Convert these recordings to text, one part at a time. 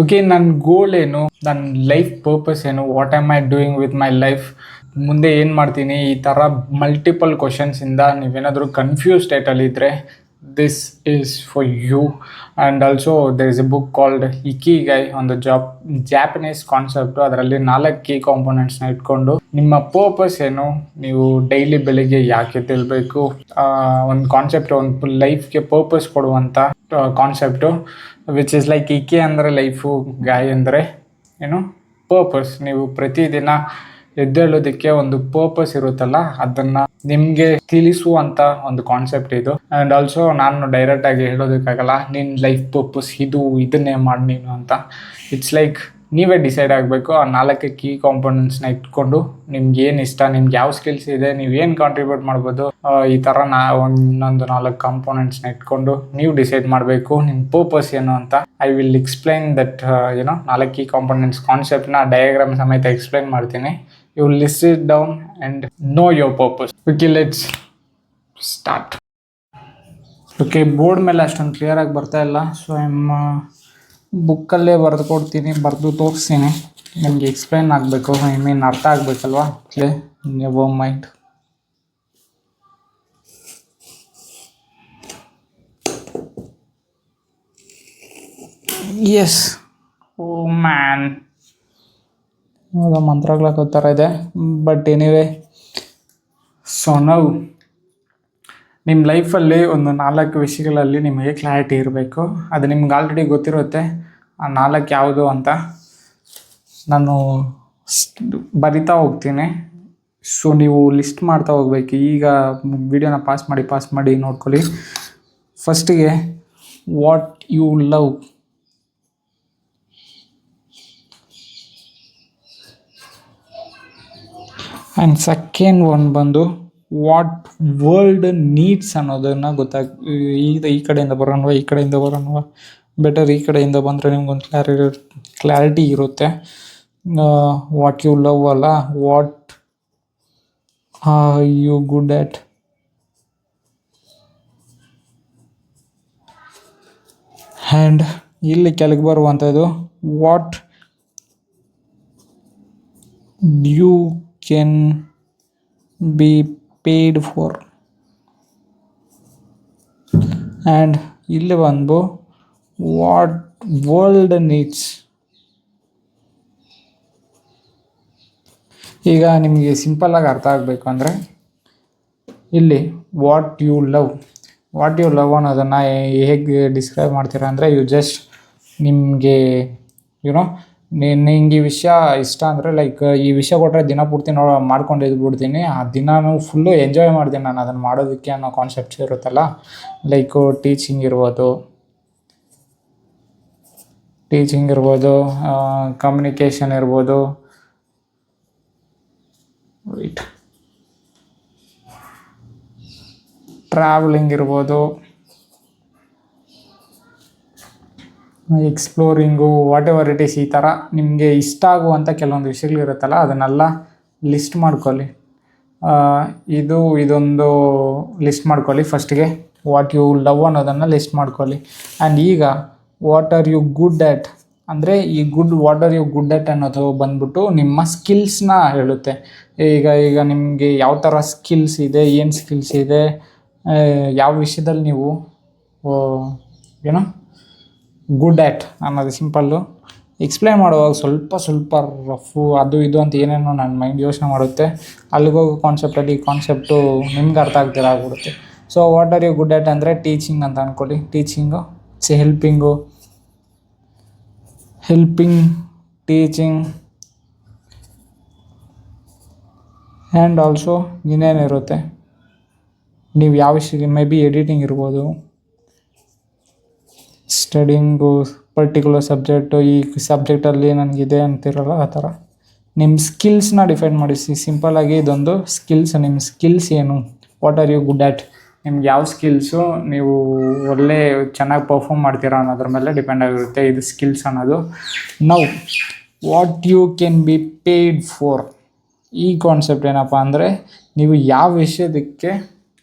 Okay, ನನ್ನ goal ಏನು, ನನ್ನ ಲೈಫ್ ಪರ್ಪಸ್ ಏನು, what am I doing with my life, ಮುಂದೆ ಏನು ಮಾಡ್ತೀನಿ, ಈ ಥರ ಮಲ್ಟಿಪಲ್ ಕ್ವಶನ್ಸಿಂದ ನೀವೇನಾದರೂ ಕನ್ಫ್ಯೂಸ್ ಸ್ಟೇಟಲ್ಲಿದ್ದರೆ this is for you. And also there is a book called Ikigai on the Japanese concept. ಅದರಲ್ಲಿ 4 ಕೀ ಕಾಂಪೋನೆಂಟ್ಸ್ನ ಇಟ್ಕೊಂಡು ನಿಮ್ಮ ಪರ್ಪಸ್ ಏನು, ನೀವು ಡೈಲಿ ಬೆಳಿಗ್ಗೆ ಯಾಕೆ ತಿಳ್ಬೇಕು, ಒಂದು ಕಾನ್ಸೆಪ್ಟ್, ಒಂದು ಲೈಫ್ಗೆ ಪರ್ಪಸ್ ಕೊಡುವಂಥ ಕಾನ್ಸೆಪ್ಟು, ವಿಚ್ ಇಸ್ ಲೈಕ್ ಇಕೆ ಅಂದರೆ ಲೈಫು, ಗಾಯ್ ಅಂದರೆ ಏನು ಪರ್ಪಸ್. ನೀವು ಪ್ರತಿದಿನ ಎದ್ದೇಳೋದಕ್ಕೆ ಒಂದು ಪರ್ಪಸ್ ಇರುತ್ತಲ್ಲ, ಅದನ್ನು ನಿಮಗೆ ತಿಳಿಸುವಂಥ ಒಂದು ಕಾನ್ಸೆಪ್ಟ್ ಇದು. ಆ್ಯಂಡ್ ಆಲ್ಸೋ ನಾನು ಡೈರೆಕ್ಟಾಗಿ ಹೇಳೋದಕ್ಕಾಗಲ್ಲ ನಿನ್ನ ಲೈಫ್ ಪರ್ಪಸ್ ಇದನ್ನೇ ಮಾಡಿ ನೀನು ಅಂತ. ಇಟ್ಸ್ ಲೈಕ್ ನೀವೇ ಡಿಸೈಡ್ ಆಗಬೇಕು. ಆ 4 ಕೀ ಕಾಂಪೋನೆಂಟ್ಸ್ನ ಇಟ್ಕೊಂಡು ನಿಮ್ಗೆ ಏನು ಇಷ್ಟ, ನಿಮ್ಗೆ ಯಾವ ಸ್ಕಿಲ್ಸ್ ಇದೆ, ನೀವು ಏನು ಕಾಂಟ್ರಿಬ್ಯೂಟ್ ಮಾಡ್ಬೋದು, ಈ ಥರ ಇನ್ನೊಂದು 4 ಕಾಂಪೋನೆಂಟ್ಸ್ನ ಇಟ್ಕೊಂಡು ನೀವು ಡಿಸೈಡ್ ಮಾಡಬೇಕು ನಿಮ್ಮ ಪರ್ಪಸ್ ಏನು ಅಂತ. I will explain that 4 key components ಕಾನ್ಸೆಪ್ಟ್ನ ಡಯಾಗ್ರಾಮ್ ಸಮೇತ ಎಕ್ಸ್ಪ್ಲೈನ್ ಮಾಡ್ತೀನಿ. You list it down and know your purpose. Okay, let's start. Okay, board ಮೇಲೆ ಅಷ್ಟೊಂದು ಕ್ಲಿಯರಾಗಿ ಬರ್ತಾ ಇಲ್ಲ, ಸೊ ಬುಕ್ಕಲ್ಲೇ ಬರೆದು ಕೊಡ್ತೀನಿ, ಬರೆದು ತೋರಿಸ್ತೀನಿ. ನಿಮಗೆ ಎಕ್ಸ್ಪ್ಲೈನ್ ಆಗಬೇಕು, ಐ ಮೀನ್ ಅರ್ಥ ಆಗಬೇಕಲ್ವಾ. Okay, never mind. Yes, oh man, ಇವಾಗ ಮಂತ್ರಗಳ ಥರ ಇದೆ, ಬಟ್ ಎನಿವೇ. ಸೊ ನಾವು ನಿಮ್ಮ ಲೈಫಲ್ಲಿ ಒಂದು 4 ವಿಷಯಗಳಲ್ಲಿ ನಿಮಗೆ ಕ್ಲಾರಿಟಿ ಇರಬೇಕು. ಅದು ನಿಮ್ಗೆ ಆಲ್ರೆಡಿ ಗೊತ್ತಿರುತ್ತೆ ಆ 4 ಯಾವುದು ಅಂತ. ನಾನು ಬರಿತಾ ಹೋಗ್ತೀನಿ, ಸೊ ನೀವು ಲಿಸ್ಟ್ ಮಾಡ್ತಾ ಹೋಗ್ಬೇಕು. ಈಗ ವಿಡಿಯೋನ ಪಾಸ್ ಮಾಡಿ ನೋಡ್ಕೊಳ್ಳಿ. ಫಸ್ಟಿಗೆ what you love. And second one ಬಂದು ವಾಟ್ ವರ್ಲ್ಡ್ ನೀಡ್ಸ್ ಅನ್ನೋದನ್ನು ಈ ಕಡೆಯಿಂದ ಬರೋಣವಾ, ಬೆಟರ್ ಈ ಕಡೆಯಿಂದ ಬಂದರೆ ನಿಮ್ಗೊಂದು ಕ್ಲಾರಿಟಿ ಇರುತ್ತೆ. ವಾಟ್ ಯು ಲವ್ ಅಲ್ಲ, what are you good at. And ಇಲ್ಲಿ ಕೆಳಗೆ ಬರುವಂಥದ್ದು what you can be paid for. and ಇಲ್ಲಿ ಬಂದು what world needs. ಈಗ ನಿಮಗೆ ಸಿಂಪಲ್ಲಾಗಿ ಅರ್ಥ ಆಗಬೇಕು ಅಂದರೆ ಇಲ್ಲಿ ವಾಟ್ ಯು ಲವ್ ಅನ್ನೋದನ್ನು ಹೇಗೆ ಡಿಸ್ಕ್ರೈಬ್ ಮಾಡ್ತೀರಾ ಅಂದರೆ, ಯು ಜಸ್ಟ್ ನಿಮಗೆ ನಿಂಗೆ ಈ ವಿಷಯ ಇಷ್ಟ ಅಂದರೆ, ಲೈಕ್ ಈ ವಿಷಯ ಕೊಟ್ಟರೆ ದಿನ ಪೂರ್ತಿ ಮಾಡ್ಕೊಂಡು ಇದ್ಬಿಡ್ತೀನಿ, ಆ ದಿನಾನು ಫುಲ್ಲು ಎಂಜಾಯ್ ಮಾಡ್ತೀನಿ ನಾನು ಅದನ್ನು ಮಾಡೋದಕ್ಕೆ ಅನ್ನೋ ಕಾನ್ಸೆಪ್ಟ್ಸ್ ಇರುತ್ತಲ್ಲ. ಲೈಕು ಟೀಚಿಂಗ್ ಇರ್ಬೋದು, ಕಮ್ಯುನಿಕೇಷನ್ ಇರ್ಬೋದು, ಟ್ರಾವೆಲಿಂಗ್ ಇರ್ಬೋದು, ಎಕ್ಸ್ಪ್ಲೋರಿಂಗು, ವಾಟ್ ಎವರ್ ಇಟ್ ಈಸ್. ಈ ಥರ ನಿಮಗೆ ಇಷ್ಟ ಆಗುವಂಥ ಕೆಲವೊಂದು ವಿಷಯಗಳಿರುತ್ತಲ್ಲ, ಅದನ್ನೆಲ್ಲ ಲಿಸ್ಟ್ ಮಾಡ್ಕೊಳ್ಳಿ. ಇದೊಂದು ಲಿಸ್ಟ್ ಮಾಡ್ಕೊಳ್ಳಿ. ಫಸ್ಟಿಗೆ ವಾಟ್ ಯು ಲವ್ ಅನ್ನೋದನ್ನು ಲಿಸ್ಟ್ ಮಾಡ್ಕೊಳ್ಳಿ. ಆ್ಯಂಡ್ ಈಗ what are you good at ಅಂದರೆ, what are you good at ಅನ್ನೋದು ಬಂದ್ಬಿಟ್ಟು ನಿಮ್ಮ ಸ್ಕಿಲ್ಸ್ನ ಹೇಳುತ್ತೆ. ಈಗ ನಿಮಗೆ ಯಾವ ಥರ ಸ್ಕಿಲ್ಸ್ ಇದೆ, ಏನು ಸ್ಕಿಲ್ಸ್ ಇದೆ, ಯಾವ ವಿಷಯದಲ್ಲಿ ನೀವು ಗುಡ್ ಆ್ಯಟ್ ಅನ್ನೋದು ಸಿಂಪಲ್ಲು. ಎಕ್ಸ್ಪ್ಲೈನ್ ಮಾಡುವಾಗ ಸ್ವಲ್ಪ ರಫು ಅದು ಇದು ಅಂತ ಏನೇನೋ ನನ್ನ ಮೈಂಡ್ ಯೋಚನೆ ಮಾಡುತ್ತೆ. ಅಲ್ಲಿಗೋಗೋ ಕಾನ್ಸೆಪ್ಟಲ್ಲಿ ಈ ಕಾನ್ಸೆಪ್ಟು ನಿಮ್ಗೆ ಅರ್ಥ ಆಗ್ಬಿಡುತ್ತೆ. So what are you good at ಅಂದರೆ ಟೀಚಿಂಗ್ ಅಂತ ಅಂದ್ಕೊಳ್ಳಿ. Teaching helping teaching. And also ಇನ್ನೇನಿರುತ್ತೆ, ನೀವು ಯಾವ ವಿಷಯ, ಮೇ ಬಿ ಎಡಿಟಿಂಗ್ ಇರ್ಬೋದು, ಸ್ಟಡಿಂಗು ಪರ್ಟಿಕ್ಯುಲರ್ ಸಬ್ಜೆಕ್ಟು, ಈ ಸಬ್ಜೆಕ್ಟಲ್ಲಿ ನನಗಿದೆ ಅಂತಿರಲ್ಲ ಆ ಥರ ನಿಮ್ಮ ಸ್ಕಿಲ್ಸ್ನ ಡಿಫೈನ್ ಮಾಡಿಸಿ. ಸಿಂಪಲ್ಲಾಗಿ ಇದೊಂದು ಸ್ಕಿಲ್ಸ್. ನಿಮ್ಮ ಸ್ಕಿಲ್ಸ್ ಏನು, what are you good at, ನಿಮ್ಗೆ ಯಾವ ಸ್ಕಿಲ್ಸು ನೀವು ಚೆನ್ನಾಗಿ ಪರ್ಫಾರ್ಮ್ ಮಾಡ್ತೀರಾ ಅನ್ನೋದ್ರ ಮೇಲೆ ಡಿಪೆಂಡ್ ಆಗಿರುತ್ತೆ ಇದು ಸ್ಕಿಲ್ಸ್ ಅನ್ನೋದು. Now what you can be paid for. ಈ ಕಾನ್ಸೆಪ್ಟ್ ಏನಪ್ಪ ಅಂದರೆ, ನೀವು ಯಾವ ವಿಷಯದಕ್ಕೆ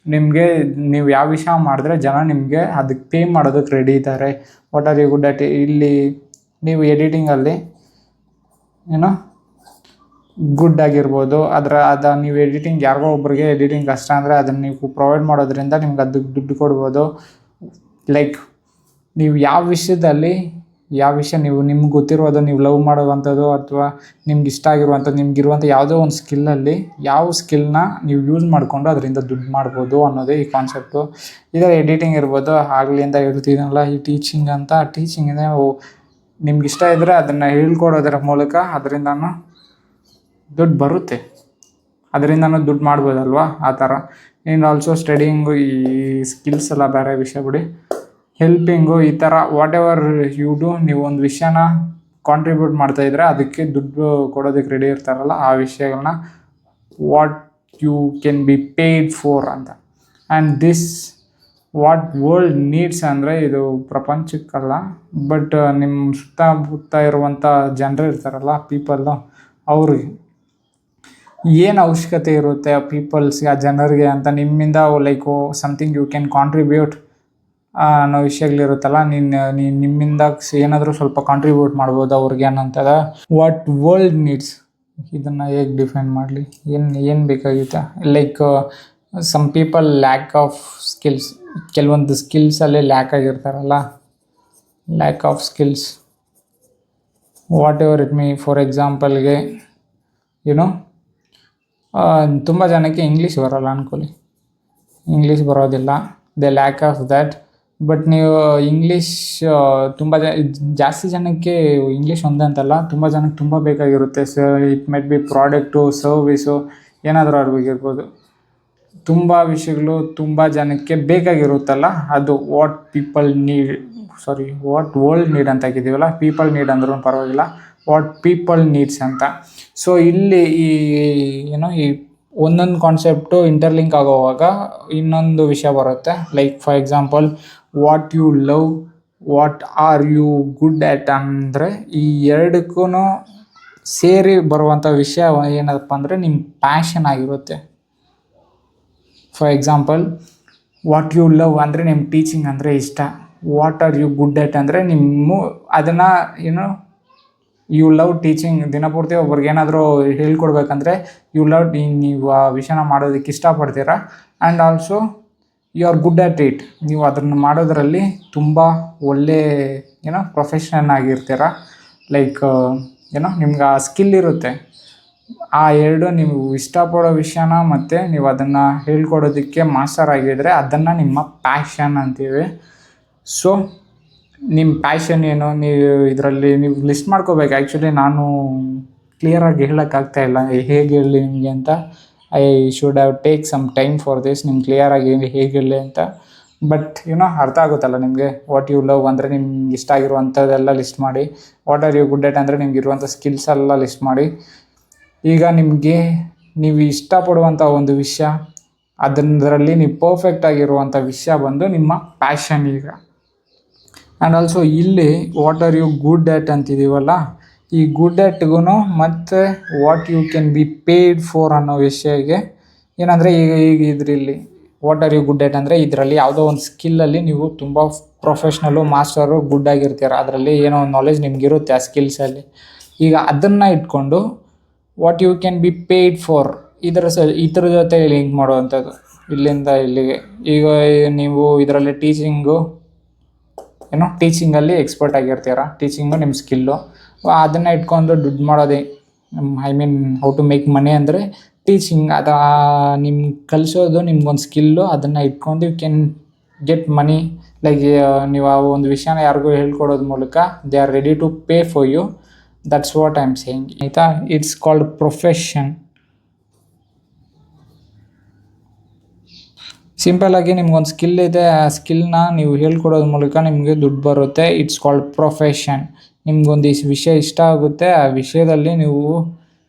ನೀವು ಯಾವ ವಿಷಯ ಮಾಡಿದ್ರೆ ಜನ ನಿಮಗೆ ಅದಕ್ಕೆ ಪೇ ಮಾಡೋದಕ್ಕೆ ರೆಡಿ ಇದ್ದಾರೆ. What are you good at. ಇಲ್ಲಿ ನೀವು ಎಡಿಟಿಂಗಲ್ಲಿ ಏನೋ ಗುಡ್ ಆಗಿರ್ಬೋದು. ನೀವು ಎಡಿಟಿಂಗ್ ಯಾರಿಗೋ ಒಬ್ರಿಗೆ ಎಡಿಟಿಂಗ್ ಕಷ್ಟ ಅಂದರೆ ಅದನ್ನು ನೀವು ಪ್ರೊವೈಡ್ ಮಾಡೋದ್ರಿಂದ ನಿಮ್ಗೆ ಅದು ದುಡ್ಡು ಕೊಡ್ಬೋದು. ಲೈಕ್ ನೀವು ಯಾವ ವಿಷಯ ನಿಮ್ಗೆ ಗೊತ್ತಿರೋದು, ನೀವು ಲವ್ ಮಾಡುವಂಥದ್ದು ಅಥವಾ ನಿಮ್ಗೆ ಇಷ್ಟ ಆಗಿರುವಂಥದ್ದು, ನಿಮ್ಗಿರುವಂಥ ಯಾವುದೋ ಒಂದು ಸ್ಕಿಲ್ಲಲ್ಲಿ ಯಾವ ಸ್ಕಿಲ್ನ ನೀವು ಯೂಸ್ ಮಾಡಿಕೊಂಡು ಅದರಿಂದ ದುಡ್ಡು ಮಾಡ್ಬೋದು ಅನ್ನೋದೇ ಈ ಕಾನ್ಸೆಪ್ಟು. ಇದರ ಎಡಿಟಿಂಗ್ ಇರ್ಬೋದು, ಆಗ್ಲಿಂದ ಹೇಳ್ತಿದ್ದೀನಲ್ಲ ಈ ಟೀಚಿಂಗ್ ಅಂತ. ಟೀಚಿಂಗಿಂದ ನಿಮ್ಗೆ ಇಷ್ಟ ಇದ್ದರೆ ಅದನ್ನು ಹೇಳ್ಕೊಡೋದರ ಮೂಲಕ ಅದರಿಂದನೂ ದುಡ್ಡು ಬರುತ್ತೆ, ಅದರಿಂದನೂ ದುಡ್ಡು ಮಾಡ್ಬೋದಲ್ವಾ, ಆ ಥರ. ಆ್ಯಂಡ್ ಆಲ್ಸೋ ಸ್ಟಡಿಂಗು, ಈ ಸ್ಕಿಲ್ಸ್ ಎಲ್ಲ ಬೇರೆ ವಿಷಯ ಬಿಡಿ. ಹೆಲ್ಪಿಂಗು, ಈ ಥರ ವಾಟ್ ಎವರ್ ಯು ಡೂ, ನೀವು ಒಂದು ವಿಷಯನ ಕಾಂಟ್ರಿಬ್ಯೂಟ್ ಮಾಡ್ತಾಯಿದ್ರೆ ಅದಕ್ಕೆ ದುಡ್ಡು ಕೊಡೋದಕ್ಕೆ ರೆಡಿ ಇರ್ತಾರಲ್ಲ, ಆ ವಿಷಯಗಳನ್ನ what you can be paid for ಅಂತ. And this what world needs ಅಂದರೆ ಇದು ಪ್ರಪಂಚಕ್ಕಲ್ಲ, ಬಟ್ ನಿಮ್ಮ ಸುತ್ತಮುತ್ತ ಇರುವಂಥ ಜನರು ಇರ್ತಾರಲ್ಲ, ಪೀಪಲ್ಲು, ಅವ್ರಿಗೆ ಏನು ಅವಶ್ಯಕತೆ ಇರುತ್ತೆ ಪೀಪಲ್ಸ್ಗೆ, ಆ ಜನರಿಗೆ ಅಂತ ನಿಮ್ಮಿಂದ like something you can contribute ಅನ್ನೋ ವಿಷಯಗಳಿರುತ್ತಲ್ಲ, ನಿಮ್ಮಿಂದ ಏನಾದರೂ ಸ್ವಲ್ಪ ಕಾಂಟ್ರಿಬ್ಯೂಟ್ ಮಾಡ್ಬೋದು ಅವ್ರಿಗೆ ಅನ್ನೋಂಥದ್ದು. ವಾಟ್ ವರ್ಲ್ಡ್ ನೀಡ್ಸ್, ಇದನ್ನು ಹೇಗೆ ಡಿಫೈನ್ ಮಾಡಲಿ, ಏನು ಬೇಕಾಗುತ್ತೆ. Like some people lack of skills, ಕೆಲವೊಂದು ಸ್ಕಿಲ್ಸಲ್ಲಿ ಲ್ಯಾಕ್ ಆಗಿರ್ತಾರಲ್ಲ, lack of skills whatever it me. For ಎಕ್ಸಾಂಪಲ್ಗೆ ತುಂಬ ಜನಕ್ಕೆ ಇಂಗ್ಲೀಷ್ ಬರೋಲ್ಲ ಅಂದ್ಕೊಳ್ಳಿ, ಇಂಗ್ಲೀಷ್ ಬರೋದಿಲ್ಲ, they lack of that. But ನೀವು ಇಂಗ್ಲೀಷ್ ಜಾಸ್ತಿ ಜನಕ್ಕೆ ಇಂಗ್ಲೀಷ್ ಒಂದೇ ಅಂತಲ್ಲ, ತುಂಬ ಜನಕ್ಕೆ ತುಂಬ ಬೇಕಾಗಿರುತ್ತೆ. It might be product, service, ಏನಾದರೂ ಆಗಿರ್ಬೋದು. ತುಂಬ ವಿಷಯಗಳು ತುಂಬ ಜನಕ್ಕೆ ಬೇಕಾಗಿರುತ್ತಲ್ಲ, ಅದು ವಾಟ್ ವರ್ಲ್ಡ್ ನೀಡ್ ಅಂತ ಹಾಕಿದ್ದೀವಲ್ಲ, ಪೀಪಲ್ ನೀಡ್ ಅಂದ್ರೂ ಪರವಾಗಿಲ್ಲ, ವಾಟ್ ಪೀಪಲ್ ನೀಡ್ಸ್ ಅಂತ. ಸೊ ಇಲ್ಲಿ ಈ ಒಂದೊಂದು ಕಾನ್ಸೆಪ್ಟು ಇಂಟರ್ಲಿಂಕ್ ಆಗೋವಾಗ ಇನ್ನೊಂದು ವಿಷಯ ಬರುತ್ತೆ. Like for example what you love, what are you good at ಅಂದರೆ ಈ ಎರಡಕ್ಕೂ ಸೇರಿ ಬರುವಂಥ ವಿಷಯ ಏನಪ್ಪ ಅಂದರೆ ನಿಮ್ಮ ಪ್ಯಾಷನ್ ಆಗಿರುತ್ತೆ. For example what you love ಅಂದರೆ ನಿಮ್ಮ ಟೀಚಿಂಗ್ ಅಂದರೆ ಇಷ್ಟ. What are you good at ಅಂದರೆ ಅದನ್ನು ಯು ಲವ್ ಟೀಚಿಂಗ್. ದಿನಪೂರ್ತಿ ಒಬ್ರಿಗೆ ಏನಾದರೂ ಹೇಳ್ಕೊಡ್ಬೇಕಂದ್ರೆ ನೀವು ಆ ವಿಷಯನ ಮಾಡೋದಕ್ಕೆ ಇಷ್ಟಪಡ್ತೀರಾ. And also you are good at it, ನೀವು ಅದನ್ನು ಮಾಡೋದರಲ್ಲಿ ತುಂಬ ಒಳ್ಳೆ ಪ್ರೊಫೆಷನಲ್ ಆಗಿರ್ತೀರ. ಲೈಕ್ ನಿಮ್ಗೆ ಆ ಸ್ಕಿಲ್ ಇರುತ್ತೆ. ಆ ಎರಡು ನೀವು ಇಷ್ಟಪಡೋ ವಿಷಯನ ಮತ್ತು ನೀವು ಅದನ್ನು ಹೇಳ್ಕೊಡೋದಕ್ಕೆ ಮಾಸ್ಟರ್ ಆಗಿದ್ದರೆ ಅದನ್ನು ನಿಮ್ಮ ಪ್ಯಾಷನ್ ಅಂತೀವಿ. ಸೊ ನಿಮ್ಮ ಪ್ಯಾಷನ್ ಏನು, ಇದರಲ್ಲಿ ನೀವು ಲಿಸ್ಟ್ ಮಾಡ್ಕೋಬೇಕು. ಆ್ಯಕ್ಚುಲಿ ನಾನು ಕ್ಲಿಯರಾಗಿ ಹೇಳೋಕ್ಕಾಗ್ತಾಯಿಲ್ಲ ಹೇಗೆ ಹೇಳಲಿ ನಿಮಗೆ ಅಂತ. I should have take some time for this, ನಿಮ್ಗೆ ಕ್ಲಿಯರಾಗಿ ಹೇಗೆ ಹೇಳಲಿ ಅಂತ. ಬಟ್ ಅರ್ಥ ಆಗುತ್ತಲ್ಲ ನಿಮಗೆ. ವಾಟ್ ಯು ಲವ್ ಅಂದರೆ ನಿಮ್ಗೆ ಇಷ್ಟ ಆಗಿರುವಂಥದ್ದೆಲ್ಲ ಲಿಸ್ಟ್ ಮಾಡಿ. What are you good at ಅಂದರೆ ನಿಮ್ಗೆ ಇರುವಂಥ ಸ್ಕಿಲ್ಸ್ ಎಲ್ಲ ಲಿಸ್ಟ್ ಮಾಡಿ. ಈಗ ನೀವು ಇಷ್ಟಪಡುವಂಥ ಒಂದು ವಿಷಯ, ಅದರಲ್ಲಿ ನೀವು ಪರ್ಫೆಕ್ಟ್ ಆಗಿರುವಂಥ ವಿಷಯ ಬಂದು ನಿಮ್ಮ ಪ್ಯಾಷನ್ ಈಗ. ಆ್ಯಂಡ್ ಆಲ್ಸೋ ಇಲ್ಲಿ what are you good at ಅಂತಿದ್ದೀವಲ್ಲ, ಈ ಗುಡ್ ಎಟ್ಗೂ ಮತ್ತು what you can be paid for ಅನ್ನೋ ವಿಷಯಕ್ಕೆ ಏನಂದರೆ ಈಗ ಇದರಲ್ಲಿ what are you good at ಅಂದರೆ ಇದರಲ್ಲಿ ಯಾವುದೋ ಒಂದು ಸ್ಕಿಲ್ಲಲ್ಲಿ ನೀವು ತುಂಬ ಪ್ರೊಫೆಷ್ನಲ್ಲು, ಮಾಸ್ಟರು, ಗುಡ್ ಆಗಿರ್ತೀರ. ಅದರಲ್ಲಿ ಏನೋ ಒಂದು ನಾಲೆಜ್ ನಿಮಗಿರುತ್ತೆ ಆ ಸ್ಕಿಲ್ಸಲ್ಲಿ. ಈಗ ಅದನ್ನು ಇಟ್ಕೊಂಡು what you can be paid for ಇದರ ಜೊತೆ ಲಿಂಕ್ ಮಾಡುವಂಥದ್ದು, ಇಲ್ಲಿಂದ ಇಲ್ಲಿಗೆ. ಈಗ ನೀವು ಇದರಲ್ಲಿ ಟೀಚಿಂಗಲ್ಲಿ ಎಕ್ಸ್ಪರ್ಟ್ ಆಗಿರ್ತೀರ, ಟೀಚಿಂಗು ನಿಮ್ಮ ಸ್ಕಿಲ್ಲು. ಅದನ್ನು ಇಟ್ಕೊಂಡು ದುಡ್ಡು ಮಾಡೋದೇ, ಹೌ ಟು ಮೇಕ್ ಮನಿ ಅಂದರೆ ಟೀಚಿಂಗ್. ನಿಮ್ಗೆ ಕಲಿಸೋದು ನಿಮ್ಗೊಂದು ಸ್ಕಿಲ್ಲು, ಅದನ್ನು ಇಟ್ಕೊಂಡು you can get money. Like ನೀವು ಆ ಒಂದು ವಿಷಯನ ಯಾರಿಗೂ ಹೇಳ್ಕೊಡೋದ್ರ ಮೂಲಕ they are ready to pay for you. That's what I am saying, ಆಯಿತಾ. It's called profession. ಸಿಂಪಲ್ಲಾಗಿ ನಿಮ್ಗೊಂದು ಸ್ಕಿಲ್ ಇದೆ, ಆ ಸ್ಕಿಲ್ನ ನೀವು ಹೇಳ್ಕೊಡೋದ್ರ ಮೂಲಕ ನಿಮಗೆ ದುಡ್ಡು ಬರುತ್ತೆ. It's called profession. ನಿಮ್ಗೊಂದು ವಿಷಯ ಇಷ್ಟ ಆಗುತ್ತೆ, ಆ ವಿಷಯದಲ್ಲಿ ನೀವು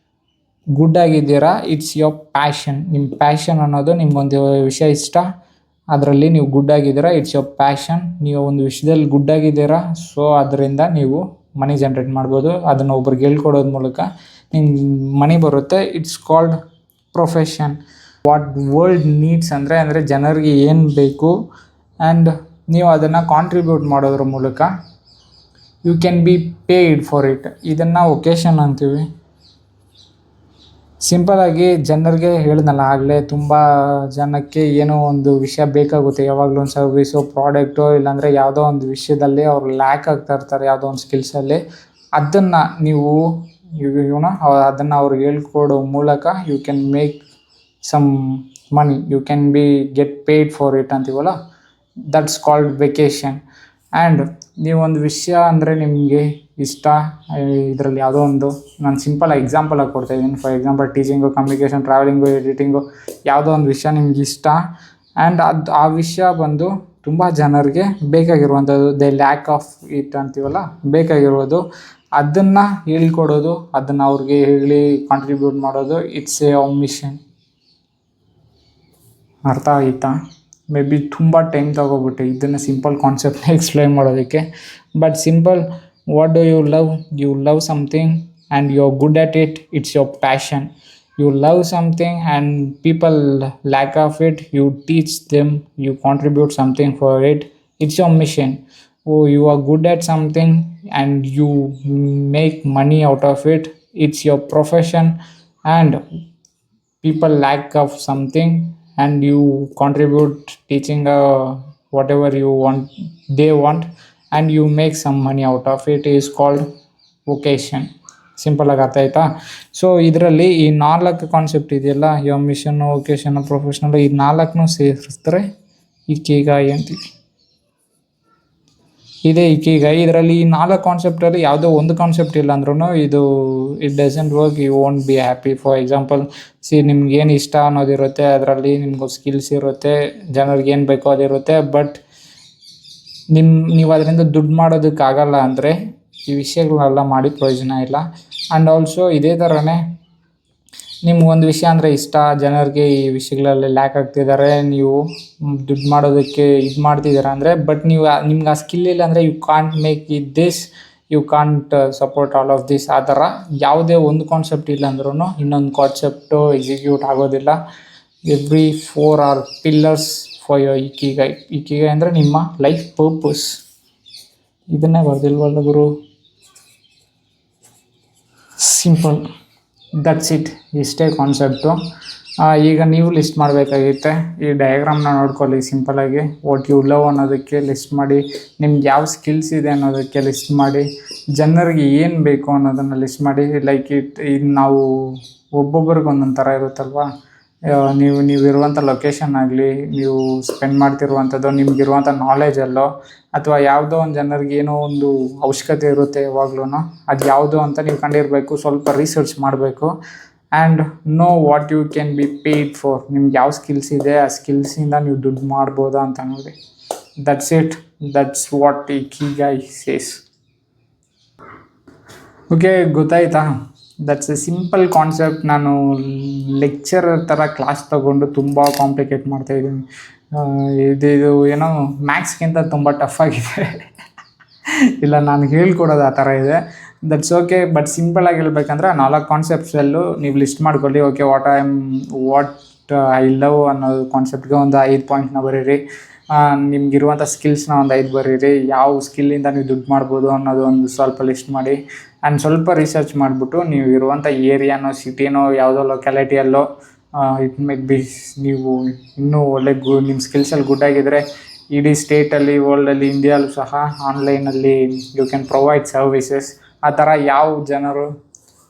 ಗುಡ್ ಆಗಿದ್ದೀರಾ, ಇಟ್ಸ್ ಯೋರ್ ಪ್ಯಾಷನ್. ನಿಮ್ಮ ಪ್ಯಾಷನ್ ಅನ್ನೋದು ನಿಮ್ಗೊಂದು ವಿಷಯ ಇಷ್ಟ, ಅದರಲ್ಲಿ ನೀವು ಗುಡ್ ಆಗಿದ್ದೀರಾ, ಇಟ್ಸ್ ಯೋರ್ ಪ್ಯಾಷನ್. ನೀವು ಒಂದು ವಿಷಯದಲ್ಲಿ ಗುಡ್ ಆಗಿದ್ದೀರಾ, ಸೊ ಅದರಿಂದ ನೀವು ಮನಿ ಜನ್ರೇಟ್ ಮಾಡ್ಬೋದು. ಅದನ್ನು ಒಬ್ರಿಗೆ ಹೇಳ್ಕೊಡೋದ್ರ ಮೂಲಕ ನಿಮ್ಗೆ ಮನಿ ಬರುತ್ತೆ. It's called profession. What world needs ಅಂದರೆ ಜನರಿಗೆ ಏನು ಬೇಕು, ಆ್ಯಂಡ್ ನೀವು ಅದನ್ನು ಕಾಂಟ್ರಿಬ್ಯೂಟ್ ಮಾಡೋದ್ರ ಮೂಲಕ you can be paid for it. ಇದನ್ನು ಒಕೇಶನ್ ಅಂತೀವಿ. ಸಿಂಪಲಾಗಿ ಜನರಿಗೆ ಹೇಳಿದ್ನಲ್ಲ ಆಗಲೇ, ತುಂಬ ಜನಕ್ಕೆ ಏನೋ ಒಂದು ವಿಷಯ ಬೇಕಾಗುತ್ತೆ, ಯಾವಾಗಲೂ ಒಂದು ಸರ್ವಿಸು, ಪ್ರಾಡಕ್ಟು, ಇಲ್ಲಾಂದರೆ ಯಾವುದೋ ಒಂದು ವಿಷಯದಲ್ಲಿ ಅವ್ರು ಲ್ಯಾಕ್ ಆಗ್ತಾ ಇರ್ತಾರೆ ಯಾವುದೋ ಒಂದು ಸ್ಕಿಲ್ಸಲ್ಲಿ. ಅದನ್ನು ನೀವು ಅದನ್ನು ಅವ್ರಿಗೆ ಹೇಳ್ಕೊಡೋ ಮೂಲಕ you can make some money, you can be get paid for it ಅಂತೀವಲ್ಲ, ದಟ್ಸ್ ಕಾಲ್ಡ್ ವೆಕೇಷನ್. ಆ್ಯಂಡ್ ನೀವೊಂದು ವಿಷಯ ಅಂದರೆ ನಿಮಗೆ ಇಷ್ಟ, ಇದರಲ್ಲಿ ಯಾವುದೋ ಒಂದು, ನಾನು ಸಿಂಪಲ್ ಎಕ್ಸಾಂಪಲಾಗಿ ಕೊಡ್ತಾಯಿದ್ದೀನಿ. For example teaching, communication, travelling, editing, ಯಾವುದೋ ಒಂದು ವಿಷಯ ನಿಮ್ಗೆ ಇಷ್ಟ ಆ್ಯಂಡ್ ಆ ವಿಷಯ ಬಂದು ತುಂಬ ಜನರಿಗೆ ಬೇಕಾಗಿರುವಂಥದ್ದು, ದೇ ಲ್ಯಾಕ್ ಆಫ್ ಇಟ್ ಅಂತೀವಲ್ಲ, ಬೇಕಾಗಿರೋದು, ಅದನ್ನು ಹೇಳ್ಕೊಡೋದು, ಅದನ್ನು ಅವ್ರಿಗೆ ಹೇಳಿ ಕಾಂಟ್ರಿಬ್ಯೂಟ್ ಮಾಡೋದು, ಇಟ್ಸ್ ಎ ಮಿಷನ್. ಅರ್ಥ ಆಯಿತಾ? ಮೇ ಬಿ ತುಂಬ ಟೈಮ್ ತಗೋಬಿಟ್ಟೆ ಇದನ್ನು ಸಿಂಪಲ್ ಕಾನ್ಸೆಪ್ಟ್ನ ಎಕ್ಸ್ಪ್ಲೈನ್ ಮಾಡೋದಕ್ಕೆ. But simple, what do you love? You love something and you are good at it, it's your passion. You love something and people lack of it, you teach them, you contribute something for it, it's your mission. Oh, you are good at something and you make money out of it, it's your profession. And people lack of something and you contribute teaching whatever you want, they want, and you make some money out of it, is called vocation. ಸಿಂಪಲಾಗಿ ಅರ್ಥ ಆಯ್ತಾ? So ಇದರಲ್ಲಿ ಈ 4 concept ಇದೆಯಲ್ಲ, your ಮಿಷನ್ನು, ವೊಕೇಶನ್ನು, ಪ್ರೊಫೆಷ್ನಲ್ಲು, ಈ 4 ಸೇರಿಸಿದ್ರೆ ಇಕಿಗಾಯಿ ಅಂತೀವಿ. ಇದೇ ಇಕಿಗಾಯಿ. ಇದರಲ್ಲಿ ಈ 4 ಕಾನ್ಸೆಪ್ಟಲ್ಲಿ ಯಾವುದೋ ಒಂದು ಕಾನ್ಸೆಪ್ಟ್ ಇಲ್ಲ ಅಂದ್ರೂ ಇದು it doesn't work, you won't be happy. For example, ನಿಮ್ಗೇನು ಇಷ್ಟ ಅನ್ನೋದಿರುತ್ತೆ, ಅದರಲ್ಲಿ ನಿಮ್ಗೆ ಸ್ಕಿಲ್ಸ್ ಇರುತ್ತೆ, ಜನರಿಗೆ ಏನು ಬೇಕೋ ಅದಿರುತ್ತೆ, ಬಟ್ ನೀವು ಅದರಿಂದ ದುಡ್ಡು ಮಾಡೋದಕ್ಕಾಗಲ್ಲ ಅಂದರೆ ಈ ವಿಷಯಗಳೆಲ್ಲ ಮಾಡಿ ಪ್ರಯೋಜನ ಇಲ್ಲ. ಆ್ಯಂಡ್ ಆಲ್ಸೋ ಇದೇ ಥರನೇ ನಿಮ್ಗೊಂದು ವಿಷಯ ಅಂದರೆ ಇಷ್ಟ, ಜನರಿಗೆ ಈ ವಿಷಯಗಳಲ್ಲಿ ಲ್ಯಾಕ್ ಆಗ್ತಿದ್ದಾರೆ, ನೀವು ದುಡ್ಡು ಮಾಡೋದಕ್ಕೆ ಇದು ಮಾಡ್ತಿದ್ದೀರಾ ಅಂದರೆ, ಬಟ್ ನಿಮ್ಗೆ ಆ ಸ್ಕಿಲ್ ಇಲ್ಲ ಅಂದರೆ you can't make it this, you can't support all of this. ಆ ಥರ ಯಾವುದೇ ಒಂದು ಕಾನ್ಸೆಪ್ಟ್ ಇಲ್ಲ ಅಂದ್ರೂ ಇನ್ನೊಂದು ಕಾನ್ಸೆಪ್ಟು ಎಕ್ಸಿಕ್ಯೂಟ್ ಆಗೋದಿಲ್ಲ. Every 4 are pillars for your ikigai. Ikigai ಅಂದರೆ ನಿಮ್ಮ ಲೈಫ್ ಪರ್ಪಸ್. ಇದನ್ನೇ ಬರ್ದಿಲ್ವಲ್ಲ ಗುರು? Simple, that's it. ಇಷ್ಟೇ ಕಾನ್ಸೆಪ್ಟು. ಈಗ ನೀವು ಲಿಸ್ಟ್ ಮಾಡಬೇಕಾಗಿತ್ತೆ. ಈ ಡಯಾಗ್ರಾಮ್ನ ನೋಡ್ಕೊಳ್ಳಿ ಸಿಂಪಲಾಗಿ. ವಾಟ್ ಯು ಲವ್ ಅನ್ನೋದಕ್ಕೆ ಲಿಸ್ಟ್ ಮಾಡಿ, ನಿಮ್ಗೆ ಯಾವ ಸ್ಕಿಲ್ಸ್ ಇದೆ ಅನ್ನೋದಕ್ಕೆ ಲಿಸ್ಟ್ ಮಾಡಿ, ಜನರಿಗೆ ಏನು ಬೇಕು ಅನ್ನೋದನ್ನು ಲಿಸ್ಟ್ ಮಾಡಿ. ಲೈಕ್ ಇದು ನಾವು ಒಬ್ಬೊಬ್ರಿಗೆ ಒಂದೊಂದು ಥರ ಇರುತ್ತಲ್ವ. ನೀವಿರುವಂಥ ಲೊಕೇಶನ್ ಆಗಲಿ, ನೀವು ಸ್ಪೆಂಡ್ ಮಾಡ್ತಿರುವಂಥದ್ದು, ನಿಮಗಿರುವಂಥ ನಾಲೆಜಲ್ಲೋ, ಅಥವಾ ಯಾವುದೋ ಒಂದು ಜನರಿಗೆ ಏನೋ ಒಂದು ಅವಶ್ಯಕತೆ ಇರುತ್ತೆ ಯಾವಾಗ್ಲೂ, ಅದು ಯಾವುದು ಅಂತ ನೀವು ಕಂಡಿರಬೇಕು. ಸ್ವಲ್ಪ ರಿಸರ್ಚ್ ಮಾಡಬೇಕು. And know what you can be paid for. ನಿಮ್ಗೆ ಯಾವ ಸ್ಕಿಲ್ಸ್ ಇದೆ, ಆ ಸ್ಕಿಲ್ಸಿಂದ ನೀವು ದುಡ್ಡು ಮಾಡ್ಬೋದಾ ಅಂತ ನೋಡಿ. That's it. That's what ikigai says. Okay, ಗೊತ್ತಾಯ್ತಾ? That's a simple concept. ನಾನು ಲೆಕ್ಚರರ್ ಥರ ಕ್ಲಾಸ್ ತೊಗೊಂಡು ತುಂಬ ಕಾಂಪ್ಲಿಕೇಟ್ ಮಾಡ್ತಾಯಿದ್ದೀನಿ. ಇದು ಏನೋ ಮ್ಯಾಥ್ಸ್ಗಿಂತ ತುಂಬ ಟಫ್ ಆಗಿದೆ. ಇಲ್ಲ, ನಾನು ಹೇಳ್ಕೊಡೋದು ಆ ಥರ ಇದೆ. That's okay. ಬಟ್ ಸಿಂಪಲಾಗಿ ಹೇಳ್ಬೇಕಂದ್ರೆ 4 ಕಾನ್ಸೆಪ್ಟ್ಸಲ್ಲೂ ನೀವು ಲಿಸ್ಟ್ ಮಾಡ್ಕೊಳ್ಳಿ. ಓಕೆ, ವಾಟ್ ಐ ಲವ್ ಅನ್ನೋ ಕಾನ್ಸೆಪ್ಟ್ಗೆ ಒಂದು 5 ಪಾಯಿಂಟ್ನ ಬರೀರಿ. ನಿಮಗಿರುವಂಥ ಸ್ಕಿಲ್ಸ್ನ ಒಂದು 5 ಬರೀರಿ. ಯಾವ ಸ್ಕಿಲ್ಲಿಂದ ನೀವು ದುಡ್ಡು ಮಾಡ್ಬೋದು ಅನ್ನೋದು ಒಂದು ಸ್ವಲ್ಪ ಲಿಸ್ಟ್ ಮಾಡಿ. ಆ್ಯಂಡ್ ಸ್ವಲ್ಪ ರಿಸರ್ಚ್ ಮಾಡಿಬಿಟ್ಟು ನೀವು ಇರುವಂಥ ಏರಿಯಾನೋ, ಸಿಟಿನೋ, ಯಾವುದೋ ಲೊಕ್ಯಾಲಿಟಿಯಲ್ಲೋ, ಇಟ್ ಮೇಕ್ ಬಿ ನೀವು ಇನ್ನೂ ಒಳ್ಳೆ ನಿಮ್ಮ ಸ್ಕಿಲ್ಸಲ್ಲಿ ಗುಡ್ ಆಗಿದ್ದರೆ ಇಡೀ ಸ್ಟೇಟಲ್ಲಿ, ವರ್ಲ್ಡಲ್ಲಿ, ಇಂಡಿಯಾಲ್ಲೂ ಸಹ ಆನ್ಲೈನಲ್ಲಿ ಯು ಕ್ಯಾನ್ ಪ್ರೊವೈಡ್ ಸರ್ವಿಸಸ್. ಆ ಥರ ಯಾವ ಜನರು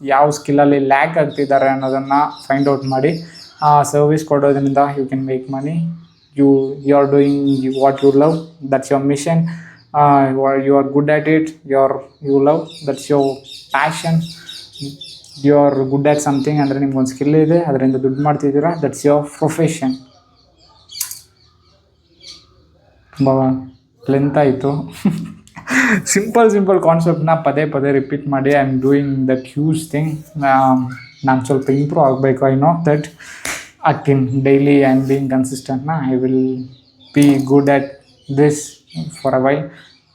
ಯಾವ ಸ್ಕಿಲ್ಲಲ್ಲಿ ಲ್ಯಾಕ್ ಆಗ್ತಿದ್ದಾರೆ ಅನ್ನೋದನ್ನು ಫೈಂಡ್ ಔಟ್ ಮಾಡಿ ಆ ಸರ್ವಿಸ್ ಕೊಡೋದ್ರಿಂದ you can make money. You are doing what you love, that's your mission. You are good at it, you love, that's your passion. You are good at something ಅಂದರೆ ನಿಮ್ಗೊಂದು skill ಇದೆ, ಅದರಿಂದ ದುಡ್ಡು ಮಾಡ್ತಿದ್ದೀರಾ, that's your profession. ತುಂಬ length ಆಯಿತು. Simple ಕಾನ್ಸೆಪ್ಟ್ನ ಪದೇ ರಿಪೀಟ್ ಮಾಡಿ. I am doing that huge thing. ನಾನು ಸ್ವಲ್ಪ ಇಂಪ್ರೂವ್ ಆಗಬೇಕು. ಐ ನೋ ದಟ್ ಅಕಿನ್ ಡೈಲಿ ಐ ಆಮ್ ಬೀಯಿಂಗ್ ಕನ್ಸಿಸ್ಟೆಂಟ್ನ I will be good at this for a while.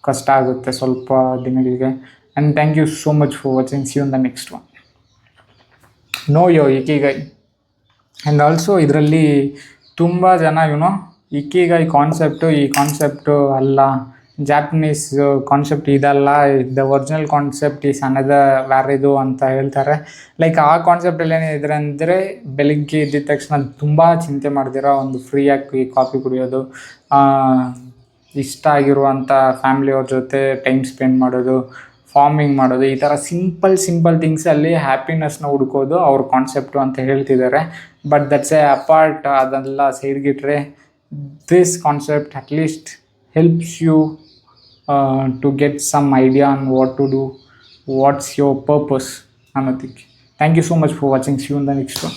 ಕಷ್ಟ ಆಗುತ್ತೆ ಸ್ವಲ್ಪ ದಿನಗಳಿಗೆ. And thank you so much for watching. See you in the next one. Know your ikigai. And also ಇದರಲ್ಲಿ ತುಂಬ ಜನ ikigai ಈ concept ಅಲ್ಲ, ಜಾಪನೀಸ್ ಕಾನ್ಸೆಪ್ಟ್ ಇದಲ್ಲ, the original concept is another ವ್ಯಾರಿದು ಅಂತ ಹೇಳ್ತಾರೆ. ಲೈಕ್ ಆ ಕಾನ್ಸೆಪ್ಟಲ್ಲಿ ಏನಿದ್ರೆ ಅಂದರೆ ಬೆಳಿಗ್ಗೆ ಎದ್ದಿದ ತಕ್ಷಣ ತುಂಬ ಚಿಂತೆ ಮಾಡ್ದಿರ ಒಂದು ಫ್ರೀಯಾಗಿ ಕಾಫಿ ಕುಡಿಯೋದು, ಇಷ್ಟ ಆಗಿರುವಂಥ ಫ್ಯಾಮ್ಲಿಯವ್ರ ಜೊತೆ ಟೈಮ್ ಸ್ಪೆಂಡ್ ಮಾಡೋದು, ಫಾರ್ಮಿಂಗ್ ಮಾಡೋದು, ಈ ಥರ ಸಿಂಪಲ್ ಥಿಂಗ್ಸಲ್ಲಿ ಹ್ಯಾಪಿನೆಸ್ನ ಹುಡ್ಕೋದು ಅವ್ರ ಕಾನ್ಸೆಪ್ಟು ಅಂತ ಹೇಳ್ತಿದ್ದಾರೆ. ಬಟ್ ದಟ್ಸ್ ಎ ಅಪಾರ್ಟ್, ಅದೆಲ್ಲ ಸೈಡ್ಗಿಟ್ರೆ this concept at least helps you to get some idea on what to do, what's your purpose ಅನ್ನೋದಕ್ಕೆ. Thank you so much for watching. See you in the next one.